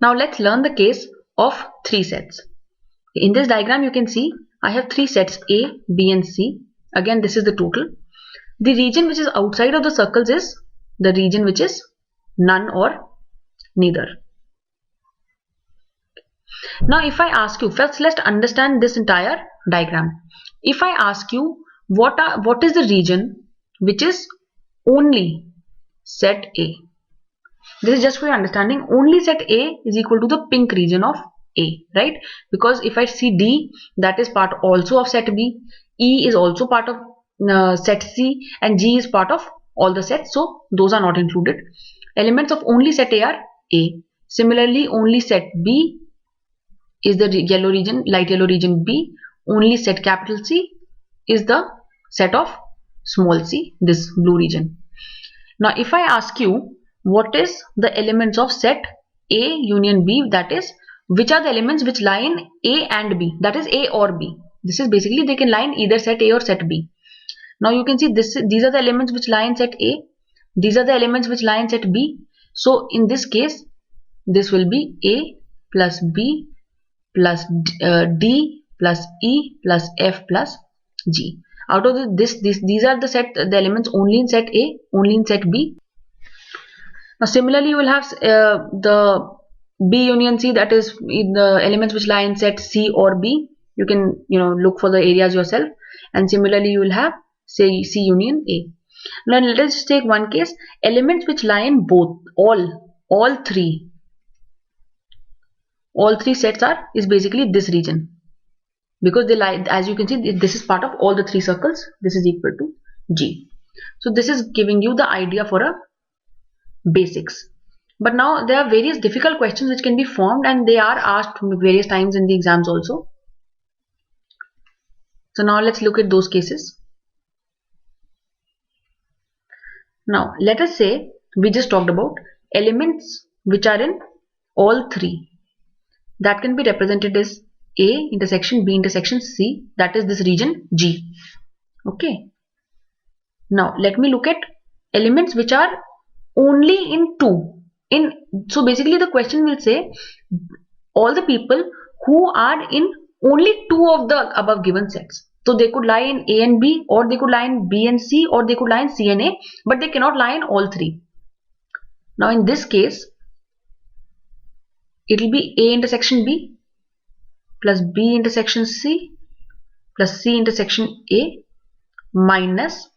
Now let's learn the case of three sets. In this diagram you can see I have three sets A, B and C. Again this is the total. The region which is outside of the circles is the region which is none or neither. Now if I ask you, first let's understand this entire diagram. If I ask you what is the region which is only set A. This is just for your understanding. Only set A is equal to the pink region of A, right? Because if I see D, that is part also of set B, E is also part of set C, and G is part of all the sets, so those are not included. Elements of only set A are A. Similarly, only set B is the yellow region, light yellow region B. Only set capital C is the set of small c, this blue region. Now if I ask you what is the elements of set A union B, that is which are the elements which lie in A and B, that is A or B. This is basically they can lie in either set A or set B. Now you can see these are the elements which lie in set A, these are the elements which lie in set B. So in this case this will be A plus B plus D plus E plus F plus G. Out of these are the elements only in set A, only in set B. Now similarly you will have the B union C, that is the elements which lie in set C or B. You can look for the areas yourself, and similarly you will have say C union A. Now let us take one case, elements which lie in both all three sets is basically this region, because they lie, as you can see, this is part of all the three circles. This is equal to G. So this is giving you the idea for a basics. But now there are various difficult questions which can be formed, and they are asked various times in the exams also. So now let's look at those cases. Now let us say we just talked about elements which are in all three. That can be represented as A intersection B intersection C, that is this region G. Okay. Now let me look at elements which are only in two. So basically the question will say all the people who are in only two of the above given sets. So they could lie in A and B, or they could lie in B and C, or they could lie in C and A, but they cannot lie in all three. Now in this case it will be A intersection B plus B intersection C plus C intersection A minus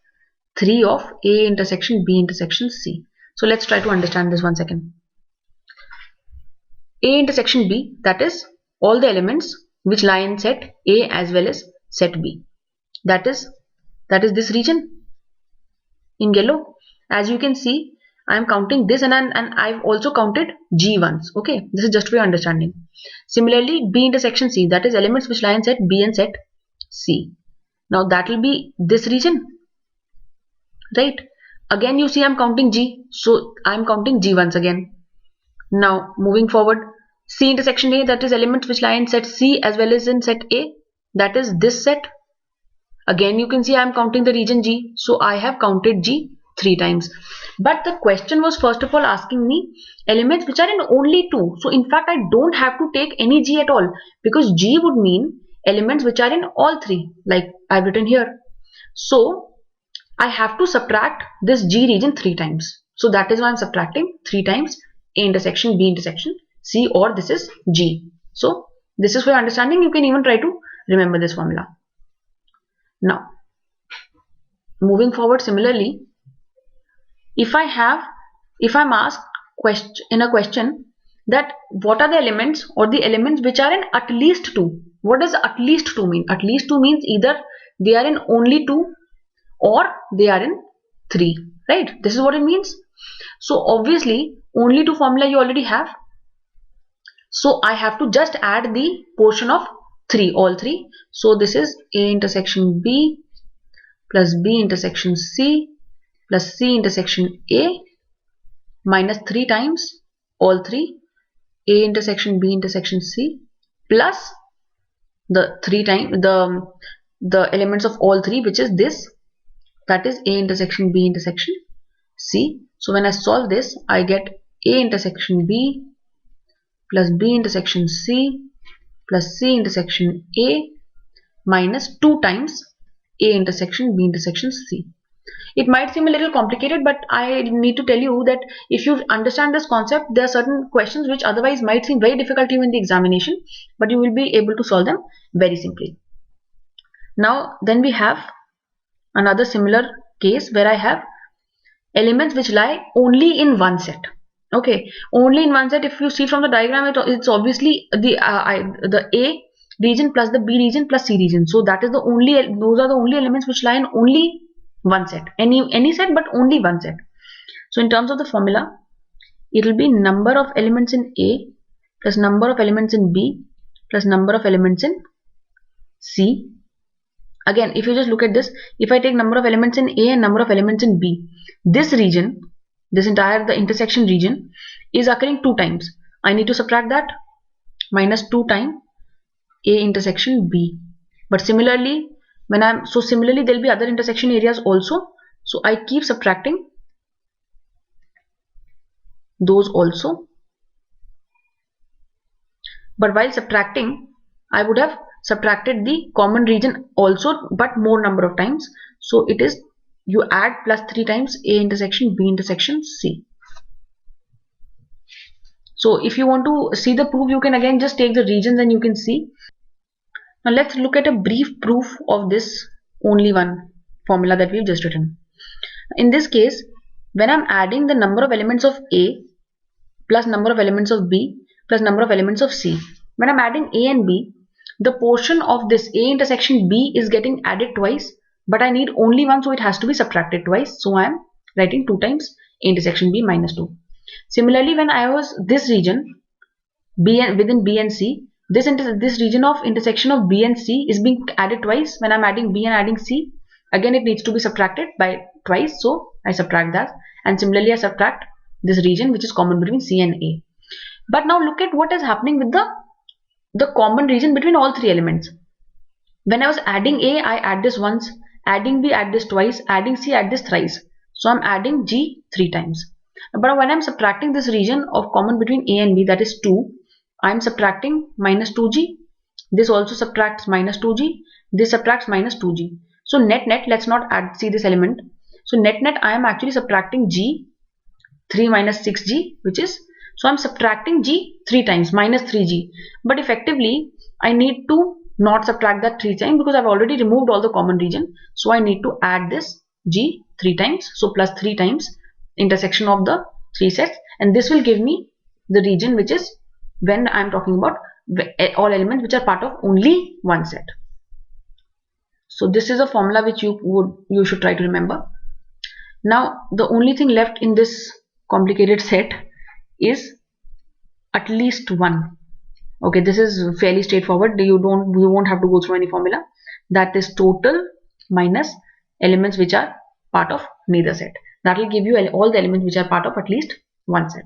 3 of A intersection B intersection C. So let's try to understand this one second. A intersection B, that is all the elements which lie in set A as well as set B. That is this region in yellow. As you can see, I am counting this, and I've also counted G once. Okay, this is just for your understanding. Similarly, B intersection C, that is elements which lie in set B and set C. Now that will be this region, right? Again you see I'm counting G, so I'm counting G once again. Now moving forward, C intersection A, that is elements which lie in set C as well as in set A, that is this set. Again you can see I'm counting the region G, so I have counted G 3 times. But the question was first of all asking me elements which are in only 2. So in fact I don't have to take any G at all, because G would mean elements which are in all 3, like I've written here. So I have to subtract this G region 3 times. So that is why I'm subtracting 3 times A intersection B intersection C, or this is G. So this is for your understanding. You can even try to remember this formula. Now moving forward, similarly, if I'm asked in a question that what are the elements or the elements which are in at least 2. What does at least 2 mean? At least 2 means either they are in only 2 or they are in 3, right? This is what it means. So obviously only 2 formula you already have. So I have to just add the portion of 3, all 3. So this is A intersection B plus B intersection C plus C intersection A minus 3 times all 3 A intersection B intersection C plus the 3 times the elements of all 3, which is this, that is A intersection B intersection C. So when I solve this, I get A intersection B plus B intersection C plus C intersection A minus 2 times A intersection B intersection C. It might seem a little complicated, but I need to tell you that if you understand this concept, there are certain questions which otherwise might seem very difficult to you in the examination, but you will be able to solve them very simply. Now then we have another similar case where I have elements which lie only in one set. Okay, only in one set. If you see from the diagram, it's obviously the A region plus the B region plus C region. So that is the only, those are the only elements which lie in only one set, any set, but only one set. So in terms of the formula, it will be number of elements in A plus number of elements in B plus number of elements in C. Again, if you just look at this, if I take number of elements in A and number of elements in B, this region, this entire, the intersection region, is occurring 2 times. I need to subtract that, minus 2 times A intersection B. But similarly, similarly there will be other intersection areas also. So I keep subtracting those also. But while subtracting, I would have subtracted the common region also, but more number of times. So it is, you add plus 3 times A intersection B intersection C. So if you want to see the proof, you can again just take the regions and you can see. Now let's look at a brief proof of this only one formula that we've just written. In this case, when I'm adding the number of elements of A plus number of elements of B plus number of elements of C, when I'm adding A and B, the portion of this A intersection B is getting added twice, but I need only one, so it has to be subtracted twice. So I am writing 2 times A intersection B minus 2. Similarly, when I was this region B and within B and C, this region of intersection of B and C is being added twice. When I'm adding B and adding C, again it needs to be subtracted by twice, so I subtract that. And similarly, I subtract this region which is common between C and A. But now look at what is happening with the common region between all 3 elements. When I was adding A, I add this once, adding B, add this twice, adding C, add this thrice. So I'm adding G 3 times. But when I'm subtracting this region of common between A and B, that is 2, I'm subtracting minus 2G. This also subtracts minus 2G. This subtracts minus 2G. So net, let's not see this element. So net, I am actually subtracting G 3 minus 6G, which is, so I'm subtracting G 3 times, minus 3G. But effectively, I need to not subtract that 3 times because I've already removed all the common region. So I need to add this G 3 times. So plus 3 times intersection of the 3 sets. And this will give me the region which is when I'm talking about all elements which are part of only one set. So this is a formula which you should try to remember. Now the only thing left in this complicated set is at least one. Okay, this is fairly straightforward. You won't have to go through any formula. That is total minus elements which are part of neither set. That will give you all the elements which are part of at least one set.